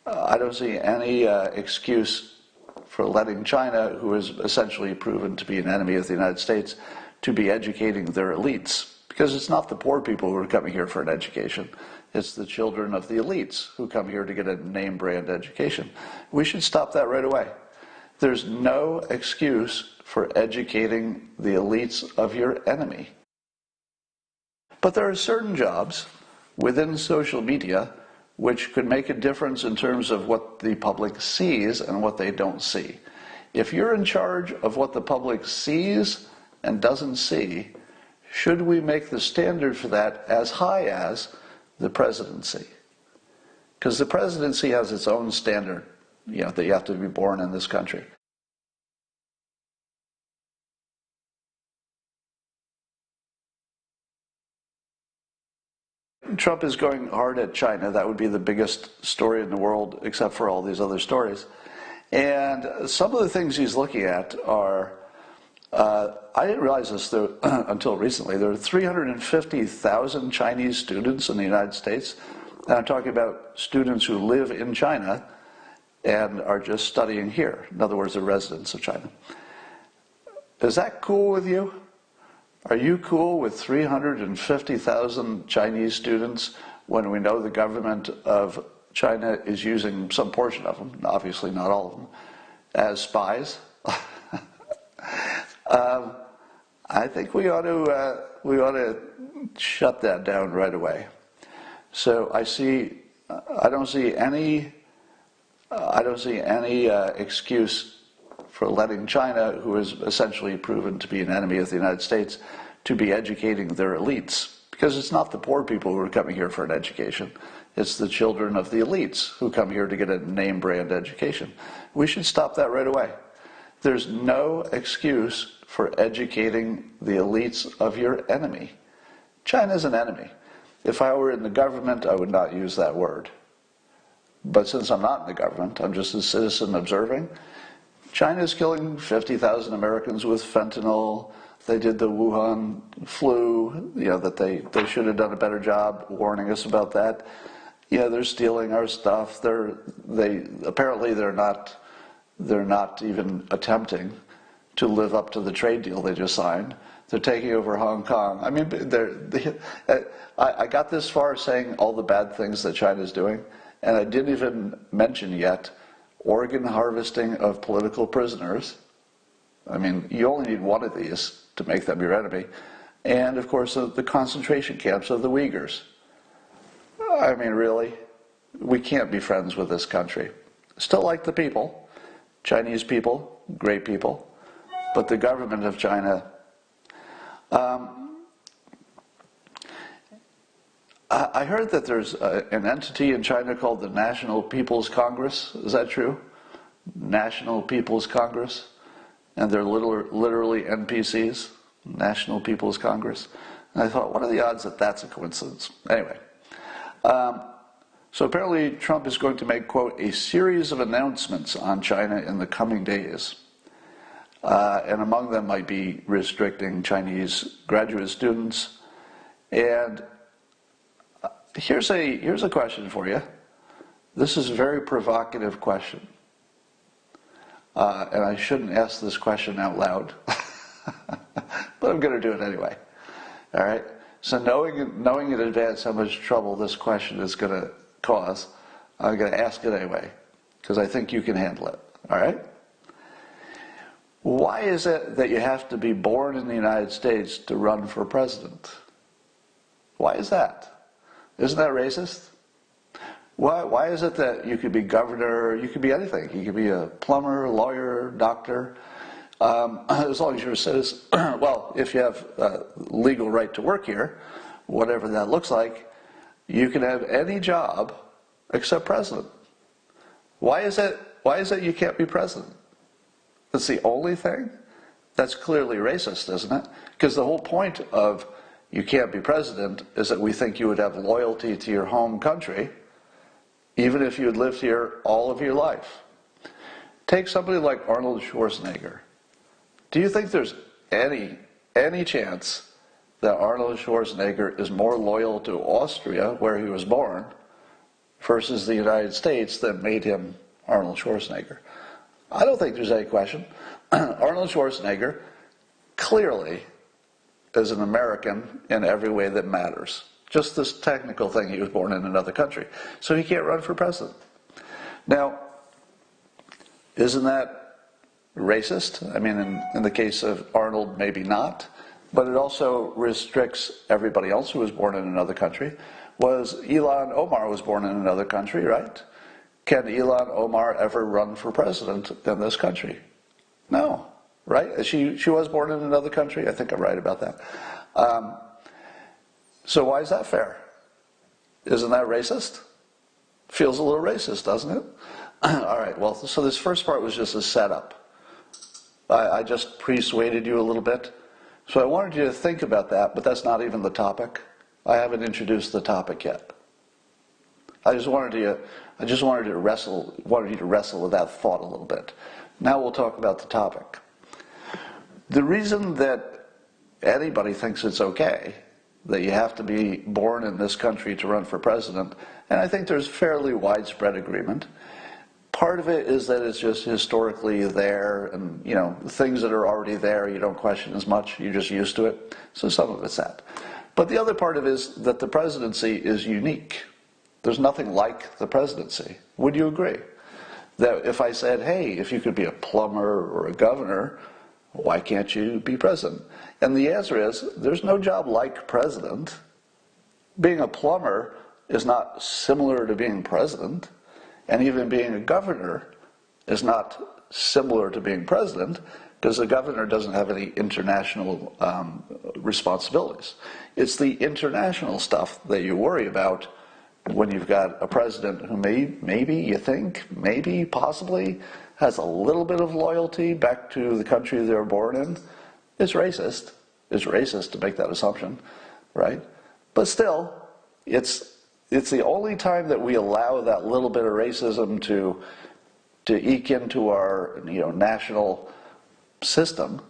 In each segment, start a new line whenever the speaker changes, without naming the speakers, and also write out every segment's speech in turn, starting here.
I don't see any excuse for letting China, who is essentially proven to be an enemy of the United States, to be educating their elites. Because it's not the poor people who are coming here for an education. It's the children of the elites who come here to get a name brand education. We should stop that right away. There's no excuse for educating the elites of your enemy. But there are certain jobs within social media which could make a difference in terms of what the public sees and what they don't see. If you're in charge of what the public sees and doesn't see, should we make the standard for that as high as the presidency? Because the presidency has its own standard, that you have to be born in this country. Trump is going hard at China. That would be the biggest story in the world, except for all these other stories. And some of the things he's looking at are, I didn't realize this until recently, there are 350,000 Chinese students in the United States. And I'm talking about students who live in China and are just studying here. In other words, they're residents of China. Is that cool with you? Are you cool with 350,000 Chinese students when we know the government of China is using some portion of them, obviously not all of them, as spies? I think we ought to shut that down right away. So I don't see any excuse for letting China, who is essentially proven to be an enemy of the United States, to be educating their elites. Because it's not the poor people who are coming here for an education. It's the children of the elites who come here to get a name brand education. We should stop that right away. There's no excuse for educating the elites of your enemy. China's an enemy. If I were in the government, I would not use that word. But since I'm not in the government, I'm just a citizen observing, China is killing 50,000 Americans with fentanyl. They did the Wuhan flu, that they should have done a better job warning us about that. They're stealing our stuff. Apparently they're not even attempting to live up to the trade deal they just signed. They're taking over Hong Kong. I mean, I got this far saying all the bad things that China's doing, and I didn't even mention yet organ harvesting of political prisoners. I mean, you only need one of these to make them your enemy. And, of course, the concentration camps of the Uyghurs. I mean, really? We can't be friends with this country. Still like the people, Chinese people, great people, but the government of China. I heard that there's an entity in China called the National People's Congress. Is that true? National People's Congress? And they're literally NPCs, National People's Congress. And I thought, what are the odds that that's a coincidence? Anyway, so apparently Trump is going to make, quote, a series of announcements on China in the coming days. And among them might be restricting Chinese graduate students. And here's a question for you. This is a very provocative question. And I shouldn't ask this question out loud, but I'm going to do it anyway. All right? So knowing in advance how much trouble this question is going to cause, I'm going to ask it anyway, because I think you can handle it. All right? Why is it that you have to be born in the United States to run for president? Why is that? Isn't that racist? Why is it that you could be governor, you could be anything? You could be a plumber, lawyer, doctor, as long as you're a citizen. Well, if you have legal right to work here, whatever that looks like, you can have any job except president. Why is it you can't be president? That's the only thing? That's clearly racist, isn't it? Because the whole point of you can't be president is that we think you would have loyalty to your home country, even if you had lived here all of your life. Take somebody like Arnold Schwarzenegger. Do you think there's any chance that Arnold Schwarzenegger is more loyal to Austria, where he was born, versus the United States that made him Arnold Schwarzenegger? I don't think there's any question. Arnold Schwarzenegger clearly is an American in every way that matters. Just this technical thing, he was born in another country. So he can't run for president. Now, isn't that racist? I mean, in the case of Arnold, maybe not. But it also restricts everybody else who was born in another country. Ilhan Omar was born in another country, right? Can Ilhan Omar ever run for president in this country? No, right? She was born in another country. I think I'm right about that. So why is that fair? Isn't that racist? Feels a little racist, doesn't it? All right, well, so this first part was just a setup. I just persuaded you a little bit. So I wanted you to think about that, but that's not even the topic. I haven't introduced the topic yet. I just wanted you to wrestle with that thought a little bit. Now we'll talk about the topic. The reason that anybody thinks it's okay that you have to be born in this country to run for president, and I think there's fairly widespread agreement. Part of it is that it's just historically there, and things that are already there you don't question as much, you're just used to it. So some of it's that. But the other part of it is that the presidency is unique. There's nothing like the presidency. Would you agree? That if I said, hey, if you could be a plumber or a governor, why can't you be president? And the answer is, there's no job like president. Being a plumber is not similar to being president, and even being a governor is not similar to being president, because the governor doesn't have any international responsibilities. It's the international stuff that you worry about when you've got a president who maybe, possibly, has a little bit of loyalty back to the country they were born in. It's racist. It's racist to make that assumption, right? But still, it's the only time that we allow that little bit of racism to eke into our national system,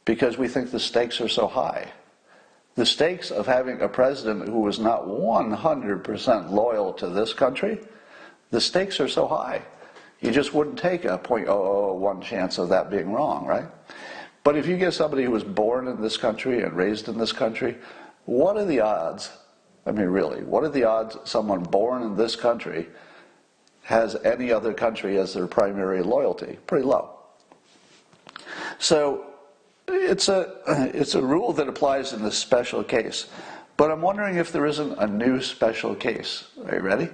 because we think the stakes are so high. The stakes of having a president who is not 100% loyal to this country, the stakes are so high. You just wouldn't take a 0.001 chance of that being wrong, right? But if you get somebody who was born in this country and raised in this country, what are the odds? I mean, really, what are the odds someone born in this country has any other country as their primary loyalty? Pretty low. So it's a rule that applies in this special case. But I'm wondering if there isn't a new special case. Are you ready?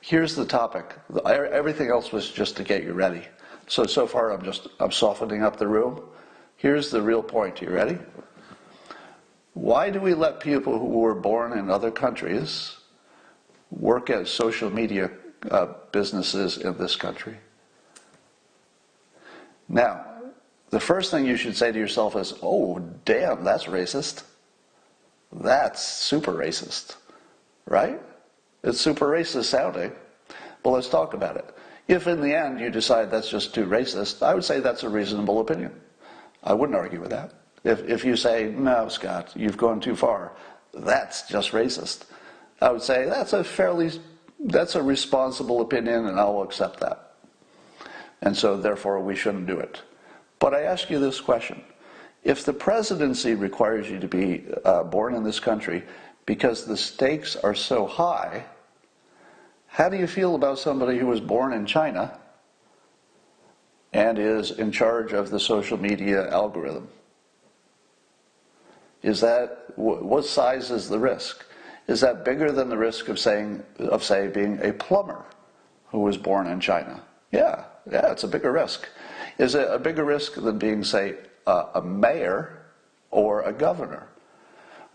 Here's the topic. Everything else was just to get you ready. So far I'm softening up the room. Here's the real point. You ready? Why do we let people who were born in other countries work at social media businesses in this country? Now, the first thing you should say to yourself is, oh, damn, that's racist. That's super racist, right? It's super racist sounding. Well, let's talk about it. If in the end you decide that's just too racist, I would say that's a reasonable opinion. I wouldn't argue with that. If you say, no, Scott, you've gone too far, that's just racist, I would say that's a responsible opinion, and I'll accept that. And so therefore we shouldn't do it. But I ask you this question. If the presidency requires you to be born in this country because the stakes are so high, how do you feel about somebody who was born in China and is in charge of the social media algorithm? What size is the risk? Is that bigger than the risk of say being a plumber who was born in China? Yeah, it's a bigger risk. Is it a bigger risk than being, say, a mayor or a governor?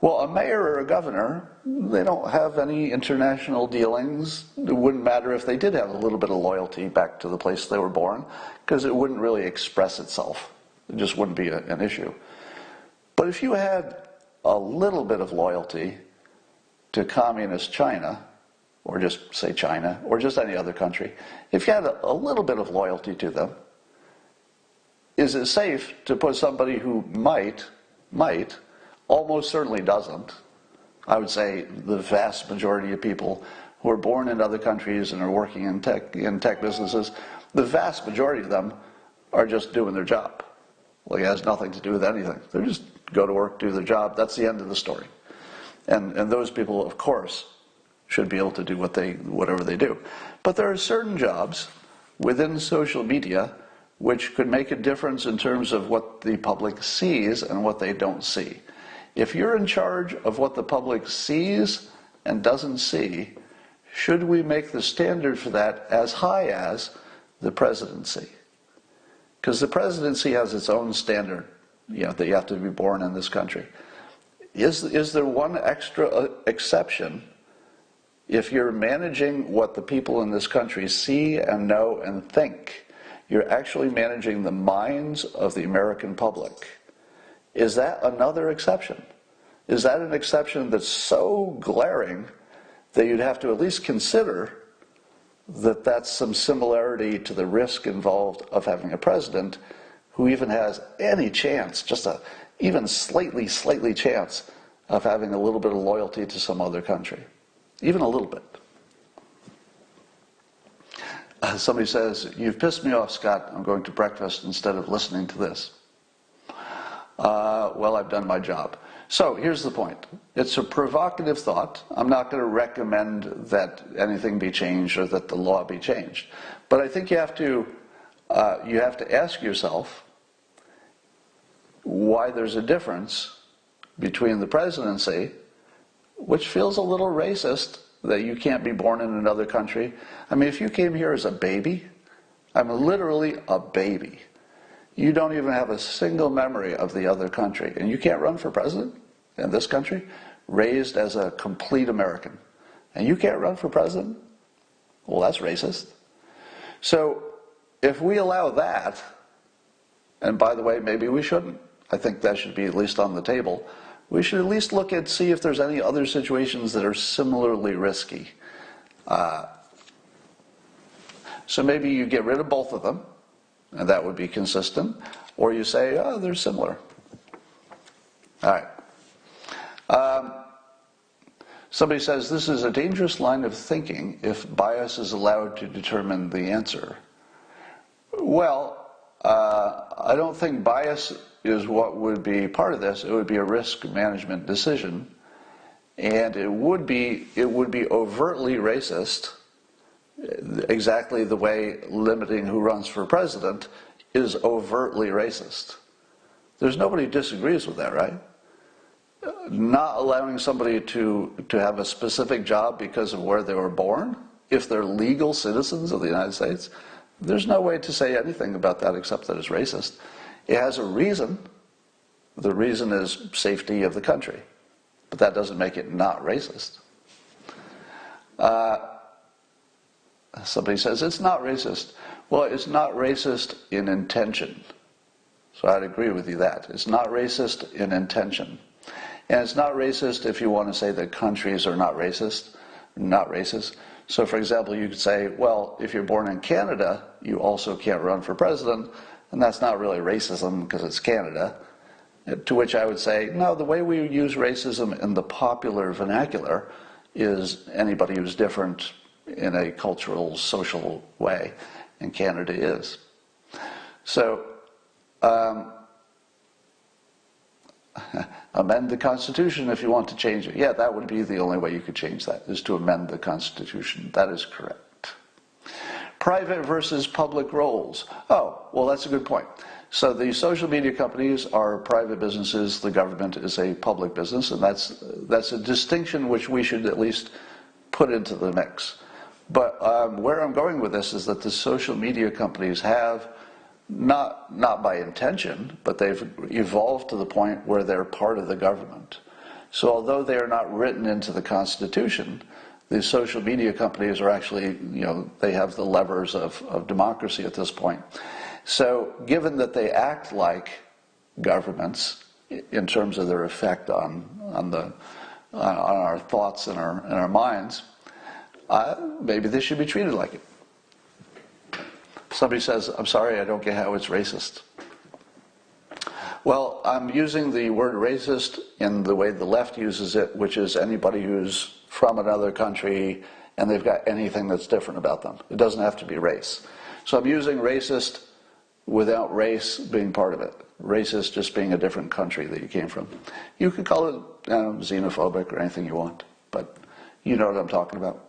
Well, a mayor or a governor, they don't have any international dealings. It wouldn't matter if they did have a little bit of loyalty back to the place they were born, because it wouldn't really express itself. It just wouldn't be an issue. But if you had a little bit of loyalty to communist China, or just say China, or just any other country, if you had a little bit of loyalty to them, is it safe to put somebody who might, almost certainly doesn't? I would say the vast majority of people who are born in other countries and are working in tech businesses, the vast majority of them are just doing their job. Like, it has nothing to do with anything. They just go to work, do their job. That's the end of the story. And those people, of course, should be able to do whatever they do. But there are certain jobs within social media which could make a difference in terms of what the public sees and what they don't see. If you're in charge of what the public sees and doesn't see, should we make the standard for that as high as the presidency? Because the presidency has its own standard, that you have to be born in this country. Is there one extra exception if you're managing what the people in this country see and know and think? You're actually managing the minds of the American public. Is that another exception? Is that an exception that's so glaring that you'd have to at least consider that that's some similarity to the risk involved of having a president who even has any chance, just a even slightly chance of having a little bit of loyalty to some other country? Even a little bit. Somebody says, "You've pissed me off, Scott. I'm going to breakfast instead of listening to this." Well, I've done my job. So here's the point. It's a provocative thought. I'm not going to recommend that anything be changed or that the law be changed. But I think you have to ask yourself why there's a difference between the presidency, which feels a little racist, that you can't be born in another country. I mean, if you came here as a baby, I'm literally a baby. You don't even have a single memory of the other country, and you can't run for president in this country, raised as a complete American. And you can't run for president? Well, that's racist. So if we allow that, and by the way, maybe we shouldn't. I think that should be at least on the table. We should at least look at, see if there's any other situations that are similarly risky. So maybe you get rid of both of them, and that would be consistent. Or you say, oh, they're similar. All right. Somebody says, this is a dangerous line of thinking if bias is allowed to determine the answer. Well, I don't think bias is what would be part of this. It would be a risk management decision. And it would be overtly racist, exactly the way limiting who runs for president is overtly racist. There's nobody who disagrees with that, right? Not allowing somebody to have a specific job because of where they were born, if they're legal citizens of the United States, there's no way to say anything about that except that it's racist. It has a reason. The reason is safety of the country. But that doesn't make it not racist. Somebody says, it's not racist. Well, it's not racist in intention. So I'd agree with you that. It's not racist in intention. And it's not racist if you want to say that countries are not racist. So for example, you could say, well, if you're born in Canada, you also can't run for president, and that's not really racism because it's Canada. To which I would say, no, the way we use racism in the popular vernacular is anybody who's different in a cultural, social way, and Canada is. So, amend the Constitution if you want to change it. Yeah, that would be the only way you could change that, is to amend the Constitution. That is correct. Private versus public roles. Oh, well, that's a good point. So the social media companies are private businesses, the government is a public business, and that's a distinction which we should at least put into the mix. But where I'm going with this is that the social media companies have, not by intention, but they've evolved to the point where they're part of the government. So although they are not written into the Constitution, the social media companies are actually, they have the levers of democracy at this point. So given that they act like governments in terms of their effect on our thoughts and our minds, maybe they should be treated like it. Somebody says, I'm sorry, I don't get how it's racist. Well, I'm using the word racist in the way the left uses it, which is anybody who's from another country and they've got anything that's different about them. It doesn't have to be race. So I'm using racist without race being part of it. Racist just being a different country that you came from. You could call it xenophobic or anything you want, but you know what I'm talking about.